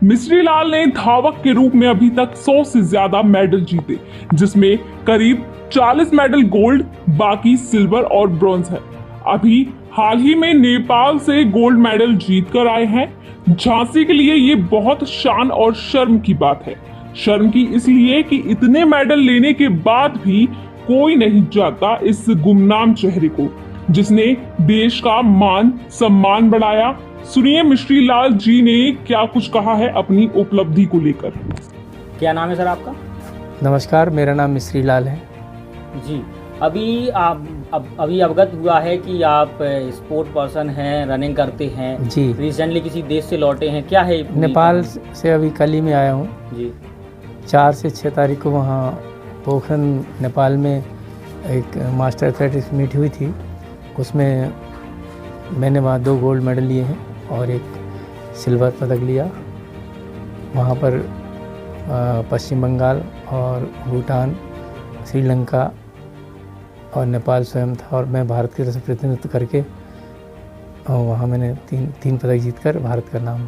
मिश्री लाल ने धावक के रूप में अभी तक 100 से ज्यादा मेडल जीते, जिसमें करीब 40 मेडल गोल्ड, बाकी सिल्वर और ब्रॉन्ज है। अभी हाल ही में नेपाल से गोल्ड मेडल जीत कर आए हैं। झांसी के लिए ये बहुत शान और शर्म की बात है। शर्म की इसलिए कि इतने मेडल लेने के बाद भी कोई नहीं जानता इस गुमनाम चेहरे को, जिसने देश का मान सम्मान बढ़ाया। सुनिए मिश्री लाल जी ने क्या कुछ कहा है अपनी उपलब्धि को लेकर। क्या नाम है सर आपका? नमस्कार, मेरा नाम मिश्री लाल है जी। अभी अभी अवगत हुआ है कि आप स्पोर्ट पर्सन हैं, रनिंग करते हैं जी। रिसेंटली किसी देश से लौटे हैं, क्या है? नेपाल से अभी कल ही में आया हूँ जी। 4 से 6 तारीख को वहाँ पोखरन नेपाल में एक मास्टर एथलेटिक्स मीट हुई थी। उसमें मैंने वहाँ 2 गोल्ड मेडल लिए हैं और एक सिल्वर पदक लिया। वहाँ पर पश्चिम बंगाल और भूटान, श्रीलंका और नेपाल स्वयं था, और मैं भारत की तरफ से प्रतिनिधित्व करके वहाँ मैंने तीन पदक जीतकर भारत का नाम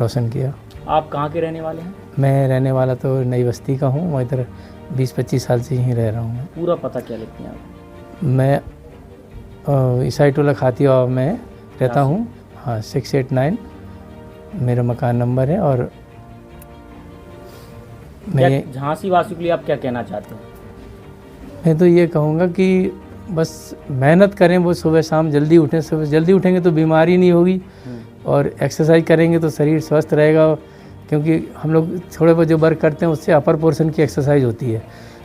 रोशन किया। आप कहाँ के रहने वाले हैं? मैं रहने वाला तो नई बस्ती का हूँ, मैं इधर 20-25 साल से यहीं रह रहा हूँ। पूरा पता क्या लिखते हैं आप? मैं ईसाई टोला खातिया में रहता हूँ। हाँ, 689 मेरा मकान नंबर है। और मैं झांसी वासियों के लिए आप क्या कहना चाहते हैं? मैं तो ये कहूँगा कि बस मेहनत करें, वो सुबह शाम जल्दी उठें। सुबह जल्दी उठेंगे तो बीमारी नहीं होगी, और एक्सरसाइज करेंगे तो शरीर स्वस्थ रहेगा। क्योंकि हम लोग थोड़े बहुत जो वर्क करते हैं उससे अपर पोर्शन की एक्सरसाइज होती है,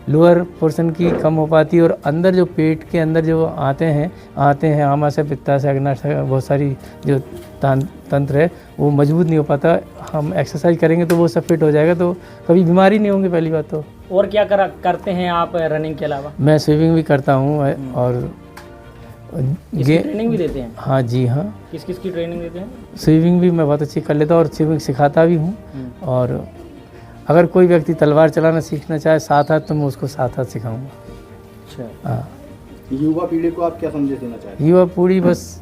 लोअर पोर्शन की कम हो पाती है। और अंदर जो पेट के अंदर जो आते हैं आमाशय, पित्ताशय, अग्नाशय, बहुत सारी जो तंत्र है वो मजबूत नहीं हो पाता। हम एक्सरसाइज करेंगे तो वो सब फिट हो जाएगा, तो कभी बीमारी नहीं होंगी पहली बात तो। और क्या करते हैं आप रनिंग के अलावा? मैं स्विमिंग भी करता हूँ और ट्रेनिंग भी देते हैं? हाँ जी हाँ। किस की ट्रेनिंग देते हैं? स्विमिंग भी मैं बहुत अच्छी कर लेता हूँ और स्विमिंग सिखाता भी हूँ। और अगर कोई व्यक्ति तलवार चलाना सीखना चाहे साथ हाथ, तो मैं उसको साथ हाथ सिखाऊंगा। अच्छा। हाँ। युवा पीढ़ी को आप क्या संदेश देना चाहते हैं? युवा पीढ़ी बस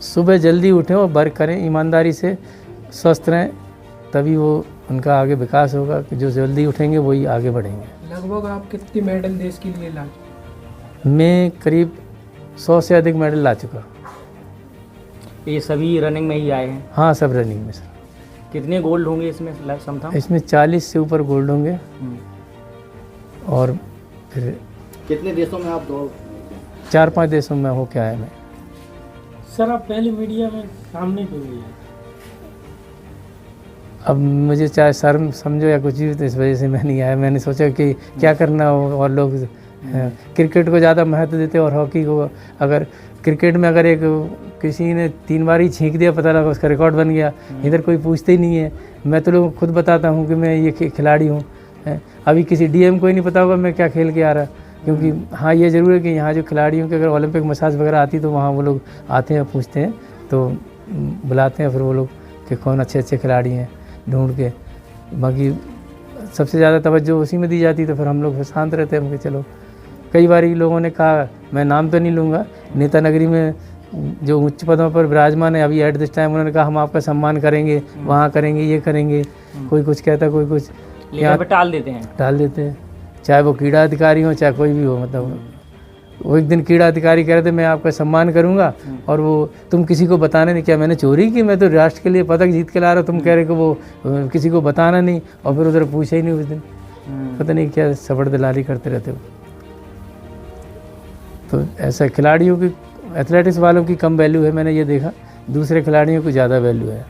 सुबह जल्दी उठें और वर्क करें, ईमानदारी से स्वस्थ रहें, तभी वो उनका आगे विकास होगा। कि जो जल्दी उठेंगे वही आगे बढ़ेंगे। लगभग आप कितने मेडल देश के लिए ला? मैं करीब 100 से अधिक मेडल ला चुका। ये सभी रनिंग में ही आए हैं? हाँ, सब रनिंग में सर। कितने गोल्ड होंगे इसमें समथिंग? इसमें 40 से ऊपर गोल्ड होंगे। और फिर कितने देशों में आप दौड़? 4-5 देशों में हो क्या है मैं। सर आप पहले मीडिया में सामने क्यों नहीं आए? अब मुझे चाहे शर्म समझो या कुछ भी, तो इस वजह से मैं नहीं आया। मैंने सोचा कि क्या करना हो, और लोग क्रिकेट को ज़्यादा महत्व देते और हॉकी को। अगर क्रिकेट में अगर एक किसी ने 3 बार ही छींक दिया, पता लगा उसका रिकॉर्ड बन गया, इधर कोई पूछते ही नहीं है। मैं तो लोगों को खुद बताता हूँ कि मैं ये खिलाड़ी हूँ। अभी किसी डीएम को ही नहीं पता होगा मैं क्या खेल के आ रहा। क्योंकि हाँ, ये ज़रूर है कि यहाँ जो खिलाड़ियों के अगर ओलंपिक मसाज वगैरह आती तो वहाँ वो लोग आते हैं, पूछते हैं, तो बुलाते हैं फिर वो लोग कि कौन अच्छे खिलाड़ी हैं ढूंढ के। बाकी सबसे ज़्यादा तवज्जो उसी में दी जाती, तो फिर हम लोग शांत रहते हैं कि चलो। कई बार लोगों ने कहा, मैं नाम तो नहीं लूँगा, नेता नगरी में जो उच्च पदों पर विराजमान है अभी एट दिस टाइम, उन्होंने कहा हम आपका सम्मान करेंगे, वहाँ करेंगे, ये करेंगे। कोई कुछ कहता, कोई कुछ यहाँ टाल देते हैं, चाहे वो कीड़ा अधिकारी हो चाहे कोई भी हो। मतलब वो एक दिन कीड़ा अधिकारी कह रहे थे मैं आपका सम्मान करूंगा, और वो तुम किसी को बताने नहीं। क्या मैंने चोरी की? मैं तो राष्ट्र के लिए पदक जीत के ला रहा हूँ, तुम कह रहे कि वो किसी को बताना नहीं। और फिर उधर पूछा ही नहीं उस दिन। पता नहीं क्या सफर दलाली करते रहते हो। तो ऐसा खिलाड़ियों की, एथलेटिक्स वालों की कम वैल्यू है, मैंने ये देखा। दूसरे खिलाड़ियों की ज़्यादा वैल्यू है।